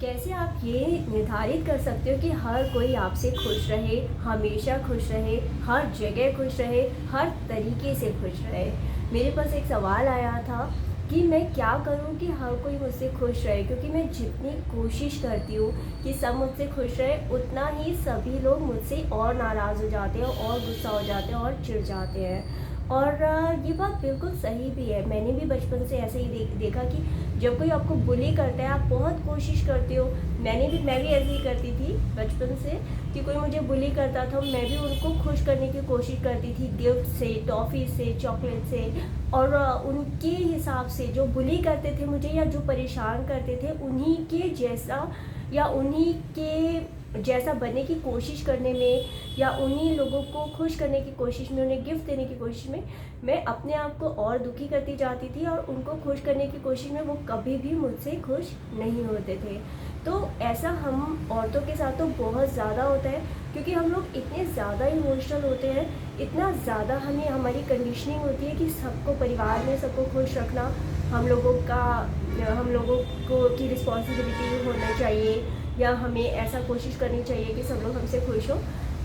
कैसे आप ये निर्धारित कर सकते हो कि हर कोई आपसे खुश रहे, हमेशा खुश रहे, हर जगह खुश रहे, हर तरीके से खुश रहे? मेरे पास एक सवाल आया था कि मैं क्या करूं कि हर कोई मुझसे खुश रहे, क्योंकि मैं जितनी कोशिश करती हूँ कि सब मुझसे खुश रहे, उतना ही सभी लोग मुझसे और नाराज़ हो जाते हैं और गुस्सा हो जाते हैं और चिढ़ जाते हैं। और ये बात बिल्कुल सही भी है। मैंने भी बचपन से ऐसे ही देखा कि जब कोई आपको बुली करता है, आप बहुत कोशिश करते हो। मैं भी ऐसे ही करती थी बचपन से कि कोई मुझे बुली करता था, मैं भी उनको खुश करने की कोशिश करती थी, गिफ्ट से, टॉफ़ी से, चॉकलेट से। और उनके हिसाब से जो बुली करते थे मुझे या जो परेशान करते थे, उन्हीं के जैसा या उन्हीं के जैसा बनने की कोशिश करने में, या उन्हीं लोगों को खुश करने की कोशिश में, उन्हें गिफ्ट देने की कोशिश में मैं अपने आप को और दुखी करती जाती थी, और उनको खुश करने की कोशिश में वो कभी भी मुझसे खुश नहीं होते थे। तो ऐसा हम औरतों के साथ तो बहुत ज़्यादा होता है, क्योंकि हम लोग इतने ज़्यादा इमोशनल होते हैं, इतना ज़्यादा हमारी कंडीशनिंग होती है कि सबको, परिवार में सबको खुश रखना हम लोगों को की रिस्पॉन्सिबिलिटी होना चाहिए, या हमें ऐसा कोशिश करनी चाहिए कि सब लोग हमसे खुश हों।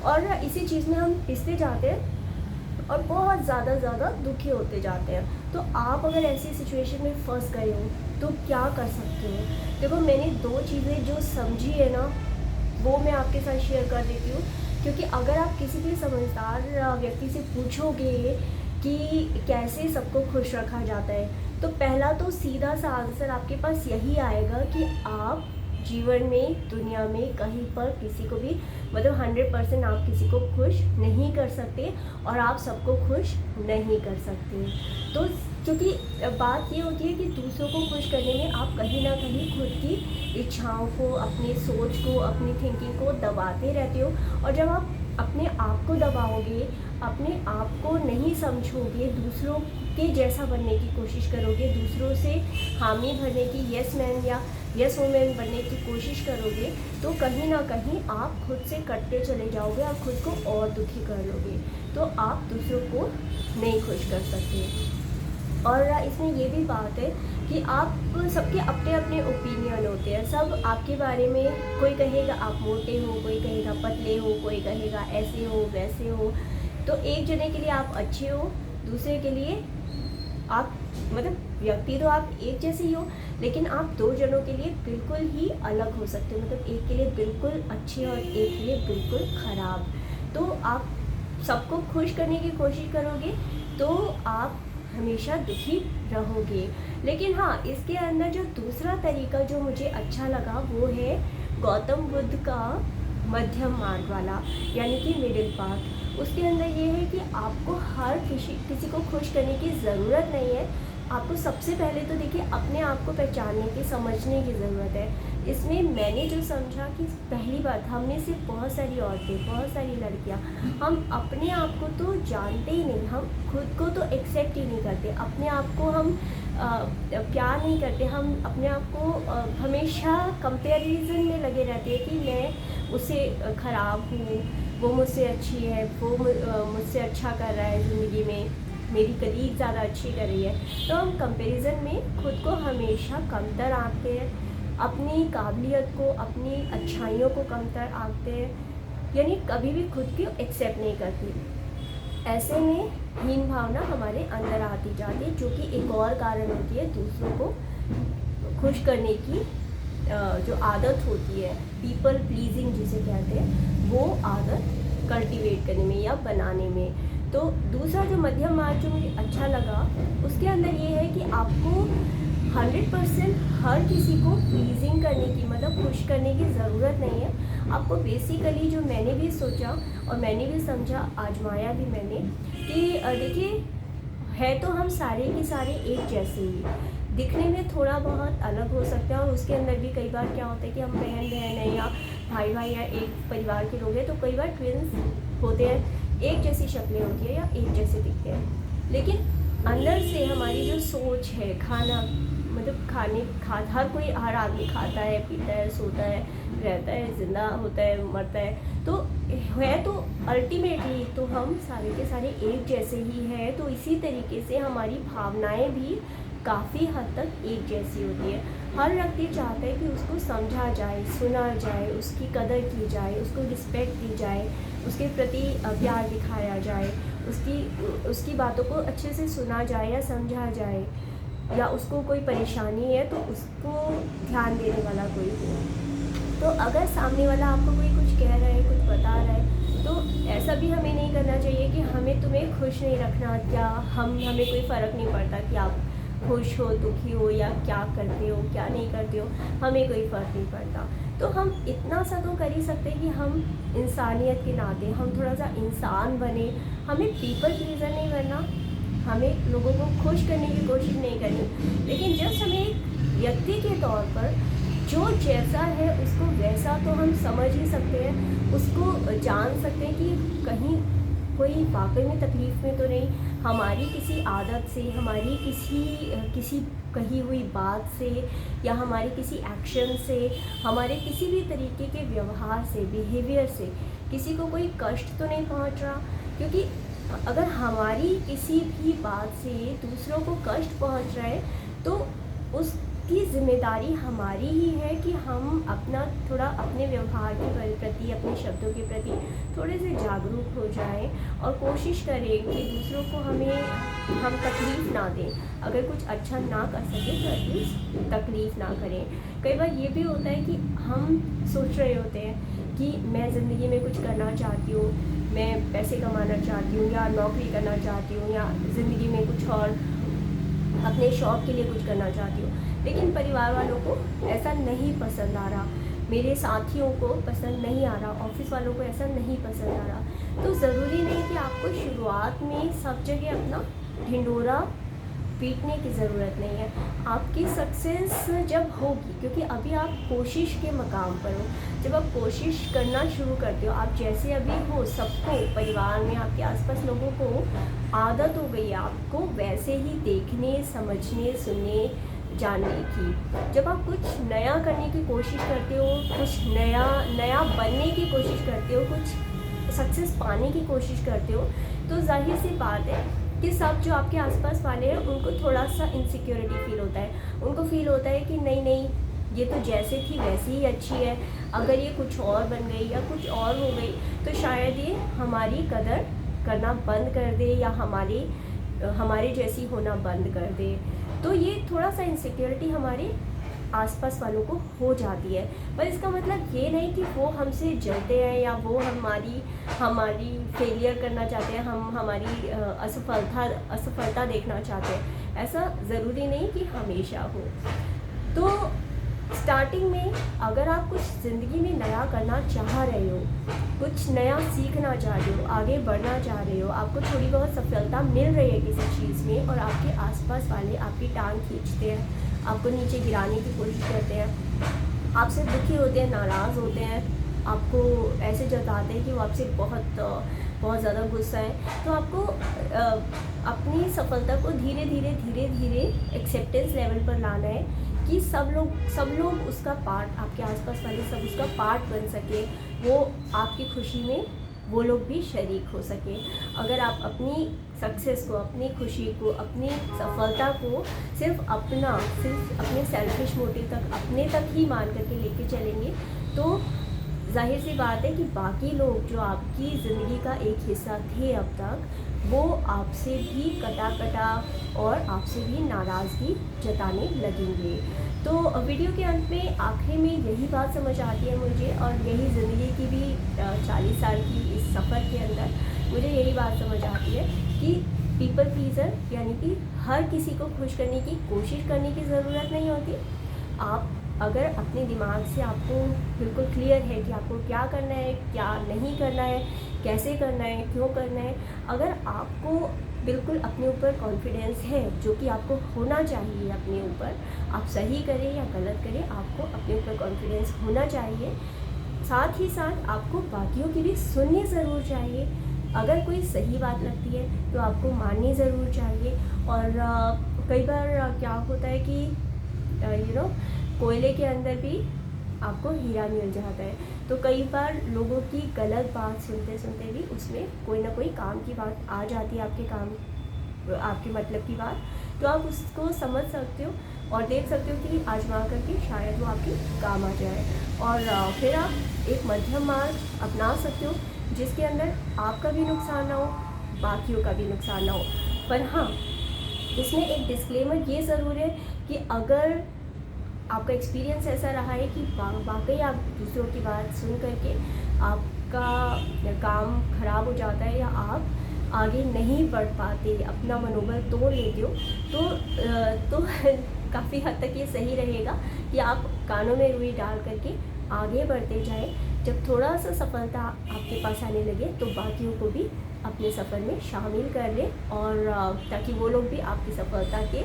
और इसी चीज़ में हम पिसते जाते हैं और बहुत ज़्यादा दुखी होते जाते हैं। तो आप अगर ऐसी सिचुएशन में फंस गए हो तो क्या कर सकते हो? देखो, मैंने 2 चीज़ें जो समझी है ना, वो मैं आपके साथ शेयर कर देती हूँ। क्योंकि अगर आप किसी भी समझदार व्यक्ति से पूछोगे कि कैसे सबको खुश रखा जाता है, तो पहला तो सीधा सा आंसर आपके पास यही आएगा कि आप जीवन में, दुनिया में कहीं पर किसी को भी, मतलब 100% आप किसी को खुश नहीं कर सकते, और आप सबको खुश नहीं कर सकते। तो क्योंकि बात ये होती है कि दूसरों को खुश करने में आप कहीं ना कहीं खुद की इच्छाओं को, अपनी सोच को, अपनी थिंकिंग को दबाते रहते हो। और जब आप अपने आप को दबाओगे, अपने आप को नहीं समझोगे, दूसरों के जैसा बनने की कोशिश करोगे, दूसरों से हामी भरने की, यस मैन या यस वुमेन बनने की कोशिश करोगे, तो कहीं ना कहीं आप खुद से कटते चले जाओगे, आप खुद को और दुखी कर लोगे। तो आप दूसरों को नहीं खुश कर सकते। और इसमें ये भी बात है कि आप सबके अपने अपने ओपिनियन होते हैं, सब आपके बारे में। कोई कहेगा आप मोटे हो, कोई कहेगा पतले हो, कोई कहेगा ऐसे हो, वैसे हो। तो एक जने के लिए आप अच्छे हो, दूसरे के लिए आप, मतलब व्यक्ति तो आप एक जैसे ही हो, लेकिन आप 2 जनों के लिए बिल्कुल ही अलग हो सकते हो। मतलब एक के लिए बिल्कुल अच्छे और एक के लिए बिल्कुल ख़राब। तो आप सबको खुश करने की कोशिश करोगे तो आप हमेशा दुखी रहोगे। लेकिन हाँ, इसके अंदर जो दूसरा तरीका जो मुझे अच्छा लगा, वो है गौतम बुद्ध का मध्यम मार्ग वाला, यानी कि मिडिल पाथ। उसके अंदर ये है कि आपको हर किसी को खुश करने की ज़रूरत नहीं है। आपको सबसे पहले तो देखिए अपने आप को पहचानने की, समझने की ज़रूरत है। इसमें मैंने जो समझा कि पहली बात, हम में से बहुत सारी औरतें, बहुत सारी लड़कियां, हम अपने आप को तो जानते ही नहीं, हम खुद को तो एक्सेप्ट ही नहीं करते, अपने आप को हम प्यार नहीं करते। हम अपने आप को हमेशा कंपैरिजन में लगे रहते हैं कि मैं उससे ख़राब हूँ, वो मुझसे अच्छी है, वो मुझसे अच्छा कर रहा है ज़िंदगी में, मेरी कलीग ज़्यादा अच्छी कर रही है। तो हम कंपैरिजन में खुद को हमेशा कमतर आंकते हैं, अपनी काबिलियत को, अपनी अच्छाइयों को कमतर आंकते हैं, यानी कभी भी खुद को एक्सेप्ट नहीं करती। ऐसे में हीन भावना हमारे अंदर आती जाती है, जो कि एक और कारण होती है दूसरों को खुश करने की। जो आदत होती है, पीपल प्लीजिंग जिसे कहते हैं, वो आदत कल्टीवेट करने में या बनाने में। तो दूसरा जो मध्यम मार्ग जो मुझे अच्छा लगा, उसके अंदर ये है कि आपको 100% हर किसी को प्लीजिंग करने की, मतलब खुश करने की ज़रूरत नहीं है। आपको बेसिकली, जो मैंने भी सोचा और मैंने भी समझा, आजमाया भी मैंने, कि देखिए, है तो हम सारे के सारे एक जैसे ही, दिखने में थोड़ा बहुत अलग हो सकते हैं। और उसके अंदर भी कई बार क्या होता है कि हम बहन बहन हैं या भाई भाई या एक परिवार के लोग हैं, तो कई बार ट्विन्स होते हैं, एक जैसी शक्लें होती है या एक जैसे दिखते हैं। लेकिन अंदर से हमारी जो सोच है, खाना, मतलब हर कोई, हर आदमी खाता है, पीता है, सोता है, रहता है, ज़िंदा होता है, मरता है। तो है तो अल्टीमेटली तो हम सारे के सारे एक जैसे ही हैं। तो इसी तरीके से हमारी भावनाएं भी काफ़ी हद तक एक जैसी होती है। हर व्यक्ति चाहता है कि उसको समझा जाए, सुना जाए, उसकी कदर की जाए, उसको रिस्पेक्ट दी जाए, उसके प्रति प्यार दिखाया जाए, उसकी बातों को अच्छे से सुना जाए या समझा जाए, या उसको कोई परेशानी है तो उसको ध्यान देने वाला कोई हो। तो अगर सामने वाला आपको कोई कुछ कह रहा है, कुछ बता रहा है, तो ऐसा भी हमें नहीं करना चाहिए कि हमें तुम्हें खुश नहीं रखना, क्या हमें कोई फ़र्क नहीं पड़ता कि आप खुश हो, दुखी हो, या क्या करते हो, क्या नहीं करते हो, हमें कोई फ़र्क नहीं पड़ता। तो हम इतना सा तो कर ही सकते हैं कि हम इंसानियत के नाते हम थोड़ा सा इंसान बने। हमें पीपल प्लीज़र नहीं बनना, हमें लोगों को खुश करने की कोशिश नहीं करनी, लेकिन जस्ट हमें एक व्यक्ति के तौर पर जो जैसा है उसको वैसा तो हम समझ ही सकते हैं, उसको जान सकते हैं कि कहीं कोई वाकई में तकलीफ़ में तो नहीं, हमारी किसी आदत से, हमारी किसी कही हुई बात से, या हमारे किसी एक्शन से, हमारे किसी भी तरीके के व्यवहार से, बिहेवियर से किसी को कोई कष्ट तो नहीं पहुंच रहा। क्योंकि अगर हमारी किसी भी बात से दूसरों को कष्ट पहुंच रहा है तो उसकी ज़िम्मेदारी हमारी ही है कि हम अपना थोड़ा अपने व्यवहार के प्रति, अपने शब्दों के प्रति थोड़े से जागरूक हो जाएं और कोशिश करें कि दूसरों को हम तकलीफ़ ना दें। अगर कुछ अच्छा ना कर सके तो एटलीस्ट तकलीफ़ ना करें। कई बार ये भी होता है कि हम सोच रहे होते हैं कि मैं ज़िंदगी में कुछ करना चाहती हूँ, मैं पैसे कमाना चाहती हूँ, या नौकरी करना चाहती हूँ, या ज़िंदगी में कुछ और अपने शौक़ के लिए कुछ करना चाहती हूँ, लेकिन परिवार वालों को ऐसा नहीं पसंद आ रहा, मेरे साथियों को पसंद नहीं आ रहा, ऑफिस वालों को ऐसा नहीं पसंद आ रहा। तो ज़रूरी नहीं कि आपको शुरुआत में सब जगह अपना ढिंढोरा पीटने की ज़रूरत नहीं है। आपकी सक्सेस जब होगी, क्योंकि अभी आप कोशिश के मकाम पर हो, जब आप कोशिश करना शुरू करते हो, आप जैसे अभी हो, सबको परिवार में आपके आसपास लोगों को आदत हो गई है आपको वैसे ही देखने, समझने, सुनने, जानने की। जब आप कुछ नया करने की कोशिश करते हो, कुछ नया बनने की कोशिश करते हो, कुछ सक्सेस पाने की कोशिश करते हो, तो जाहिर सी बात है कि सब जो आपके आसपास वाले हैं उनको थोड़ा सा इनसिक्योरिटी फील होता है। उनको फील होता है कि नहीं ये तो जैसे थी वैसी ही अच्छी है, अगर ये कुछ और बन गई या कुछ और हो गई तो शायद ये हमारी कदर करना बंद कर दे, या हमारे जैसी होना बंद कर दे। तो ये थोड़ा सा इनसिक्योरिटी हमारे आसपास वालों को हो जाती है। पर इसका मतलब ये नहीं कि वो हमसे जलते हैं, या वो हमारी फेलियर करना चाहते हैं, हमारी असफलता देखना चाहते हैं। ऐसा ज़रूरी नहीं कि हमेशा हो। तो स्टार्टिंग में अगर आप कुछ ज़िंदगी में नया करना चाह रहे हो, कुछ नया सीखना चाह रहे हो, आगे बढ़ना चाह रहे हो, आपको थोड़ी बहुत सफलता मिल रही है किसी चीज़ में, और आपके आसपास वाले आपकी टांग खींचते हैं, आपको नीचे गिराने की कोशिश करते हैं, आपसे दुखी होते हैं, नाराज़ होते हैं, आपको ऐसे जताते हैं कि वो आपसे बहुत ज़्यादा गुस्सा है, तो आपको अपनी सफलता को धीरे धीरे एक्सेप्टेंस लेवल पर लाना है कि सब लोग उसका पार्ट, आपके आसपास वाले सब उसका पार्ट बन सके, वो आपकी खुशी में वो लोग भी शरीक हो सके। अगर आप अपनी सक्सेस को, अपनी खुशी को, अपनी सफलता को सिर्फ अपने सेल्फिश मोटिव तक, अपने तक ही मान करके लेके चलेंगे, तो जाहिर सी बात है कि बाकी लोग जो आपकी ज़िंदगी का एक हिस्सा थे अब तक, वो आपसे भी कटा और आपसे भी नाराज़गी जताने लगेंगे। तो वीडियो के अंत में आखिर में यही बात समझ आती है मुझे, और यही ज़िंदगी की भी 40 साल की इस सफ़र के अंदर मुझे यही बात समझ आती है कि पीपल प्लीज़र यानी कि हर किसी को खुश करने की कोशिश करने की ज़रूरत नहीं होती। आप अगर अपने दिमाग से आपको बिल्कुल क्लियर है कि आपको क्या करना है, क्या नहीं करना है, कैसे करना है, क्यों करना है, अगर आपको बिल्कुल अपने ऊपर कॉन्फिडेंस है, जो कि आपको होना चाहिए अपने ऊपर, आप सही करें या गलत करें, आपको अपने ऊपर कॉन्फिडेंस होना चाहिए। साथ ही साथ आपको बाकियों की भी सुननी ज़रूर चाहिए। अगर कोई सही बात लगती है तो आपको माननी ज़रूर चाहिए। और कई बार क्या होता है कि कोयले के अंदर भी आपको हीरा मिल जाता है। तो कई बार लोगों की गलत बात सुनते सुनते भी उसमें कोई ना कोई काम की बात आ जाती है, आपके मतलब की बात, तो आप उसको समझ सकते हो। और देख सकते हो कि आजमा करके शायद वो आपके काम आ जाए। और फिर आप एक मध्यम मार्ग अपना सकते हो जिसके अंदर आपका भी नुकसान ना हो, बाकियों का भी नुकसान ना हो। पर हाँ, इसमें एक डिस्क्लेमर ये ज़रूर है कि अगर आपका एक्सपीरियंस ऐसा रहा है कि वाकई आप दूसरों की बात सुन करके आपका काम ख़राब हो जाता है या आप आगे नहीं बढ़ पाते, अपना मनोबल तोड़ लेते हो, तो काफ़ी हद तक ये सही रहेगा कि आप कानों में रुई डाल करके आगे बढ़ते जाएं। जब थोड़ा सा सफलता आपके पास आने लगे तो बाकियों को भी अपने सफ़र में शामिल कर लें, और ताकि वो लोग भी आपकी सफलता के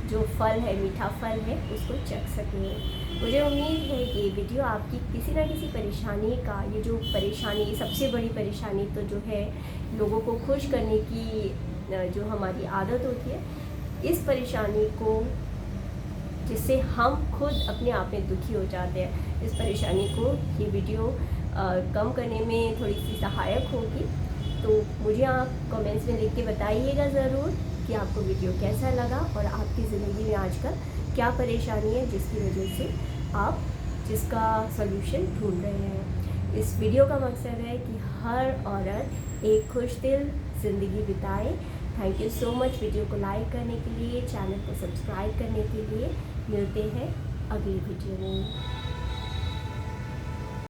जो फल है, मीठा फल है, उसको चख सकें। मुझे उम्मीद है कि ये वीडियो आपकी किसी ना किसी परेशानी का, ये जो परेशानी, सबसे बड़ी परेशानी तो जो है लोगों को खुश करने की जो हमारी आदत होती है, इस परेशानी को, जिससे हम खुद अपने आप में दुखी हो जाते हैं, इस परेशानी को ये वीडियो कम करने में थोड़ी सी सहायक होगी। तो मुझे आप कमेंट्स में लिख के बताइएगा ज़रूर कि आपको वीडियो कैसा लगा और आपकी ज़िंदगी में आजकल क्या परेशानी है जिसकी वजह से आप जिसका सलूशन ढूंढ रहे हैं। इस वीडियो का मकसद है कि हर औरत एक खुश दिल ज़िंदगी बिताए। Thank you so much video को लाइक करने के लिए, चैनल को सब्सक्राइब करने के लिए। मिलते हैं अगली वीडियो में।